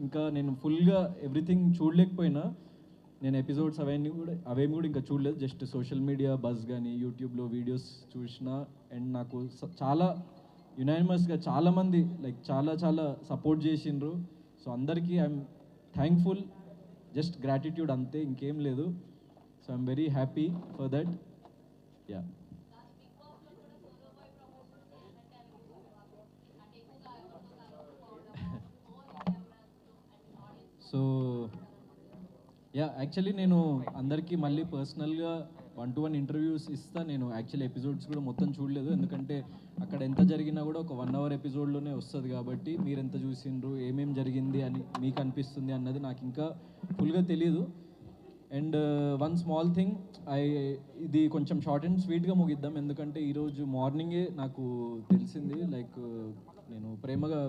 ఇంకా నేను ఫుల్గా ఎవ్రీథింగ్ చూడలేకపోయినా నేను ఎపిసోడ్స్ అవేమి కూడా ఇంకా చూడలేదు. జస్ట్ సోషల్ మీడియా బజ్ కానీ యూట్యూబ్లో వీడియోస్ చూసిన అండ్ నాకు చాలా యునానిమస్గా చాలామంది లైక్ చాలా చాలా సపోర్ట్ చేసిండ్రు. సో అందరికీ ఐఎమ్ థ్యాంక్ఫుల్, జస్ట్ గ్రాటిట్యూడ్ అంతే, ఇంకేం లేదు. So I'm very happy for that. Yeah, so actually నేను అందరికీ మళ్ళీ పర్సనల్గా 1-to-1 ఇంటర్వ్యూస్ ఇస్తా. నేను యాక్చువల్లీ ఎపిసోడ్స్ కూడా మొత్తం చూడలేదు, ఎందుకంటే అక్కడ ఎంత జరిగినా కూడా ఒక 1 hour ఎపిసోడ్లోనే వస్తుంది కాబట్టి మీరు ఎంత చూసిండ్రు, ఏమేమి జరిగింది అని మీకు అనిపిస్తుంది అన్నది నాకు ఇంకా ఫుల్గా తెలియదు. అండ్ వన్ స్మాల్ థింగ్, ఇది కొంచెం షార్ట్ అండ్ స్వీట్గా ముగిద్దాం, ఎందుకంటే ఈరోజు మార్నింగే నాకు తెలిసింది. లైక్ నేను ప్రేమగా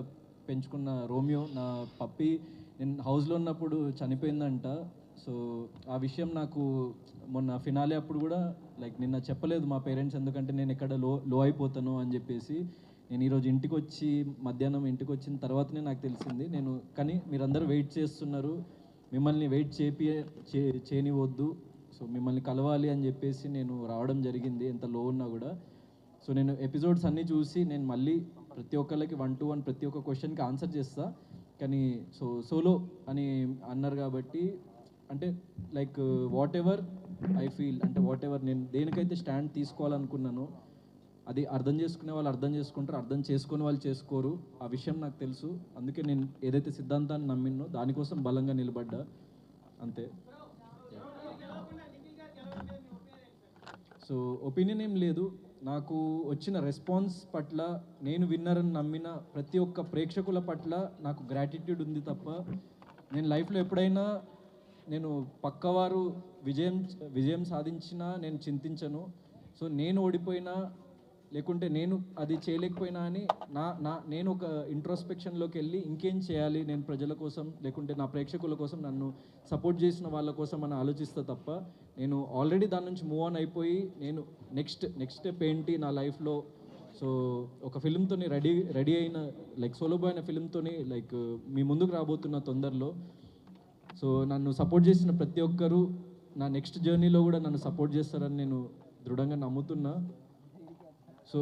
పెంచుకున్న రోమియో, నా పప్పి, నేను హౌస్లో ఉన్నప్పుడు చనిపోయిందంట. సో ఆ విషయం నాకు మొన్న ఫినాలే అప్పుడు కూడా లైక్ నిన్న చెప్పలేదు మా పేరెంట్స్, ఎందుకంటే నేను ఎక్కడ లో అయిపోతాను అని చెప్పేసి. నేను ఈరోజు ఇంటికి వచ్చి మధ్యాహ్నం ఇంటికి వచ్చిన తర్వాతనే నాకు తెలిసింది. కానీ మీరందరూ వెయిట్ చేస్తున్నారు, మిమ్మల్ని వెయిట్ చేయనివద్దు, సో మిమ్మల్ని కలవాలి అని చెప్పేసి నేను రావడం జరిగింది, ఎంత లో ఉన్నా కూడా. సో నేను ఎపిసోడ్స్ అన్నీ చూసి నేను మళ్ళీ ప్రతి ఒక్కరికి 1-to-1 ప్రతి ఒక్క క్వశ్చన్కి ఆన్సర్ చేస్తా. కానీ సోలో అని అన్నారు కాబట్టి, అంటే like what ever I feel, అంటే వాట్ ఎవర్ నేను దేనికైతే స్టాండ్ తీసుకోవాలనుకున్నానో అది అర్థం చేసుకునే వాళ్ళు అర్థం చేసుకుంటారు, అర్థం చేసుకునే వాళ్ళు చేసుకోరు, ఆ విషయం నాకు తెలుసు. అందుకే నేను ఏదైతే సిద్ధాంతాన్ని నమ్మినో దానికోసం బలంగా నిలబడ్డా, అంతే. సో ఒపీనియన్ ఏం లేదు, నాకు వచ్చిన రెస్పాన్స్ పట్ల, నేను విన్నరని నమ్మిన ప్రతి ఒక్క ప్రేక్షకుల పట్ల నాకు గ్రాటిట్యూడ్ ఉంది తప్ప, నేను లైఫ్లో ఎప్పుడైనా నేను పక్కవారు విజయం సాధించినా నేను చింతించను. సో నేను ఓడిపోయినా లేకుంటే నేను అది చేయలేకపోయినా అని నేను ఒక ఇంట్రోస్పెక్షన్లోకి వెళ్ళి ఇంకేం చేయాలి నేను ప్రజల కోసం, లేకుంటే నా ప్రేక్షకుల కోసం, నన్ను సపోర్ట్ చేసిన వాళ్ళ కోసం అని ఆలోచిస్తా తప్ప, నేను ఆల్రెడీ దాని నుంచి మూవ్ ఆన్ అయిపోయి నేను నెక్స్ట్ స్టెప్ ఏంటి నా లైఫ్లో. సో ఒక ఫిల్మ్తో రెడీ అయిన, లైక్ సోలో బాయ్ అనే ఫిల్మ్తో లైక్ మీ ముందుకు రాబోతున్న తొందరలో. సో నన్ను సపోర్ట్ చేసిన ప్రతి ఒక్కరూ నా నెక్స్ట్ జర్నీలో కూడా నన్ను సపోర్ట్ చేస్తారని నేను దృఢంగా నమ్ముతున్నా. సో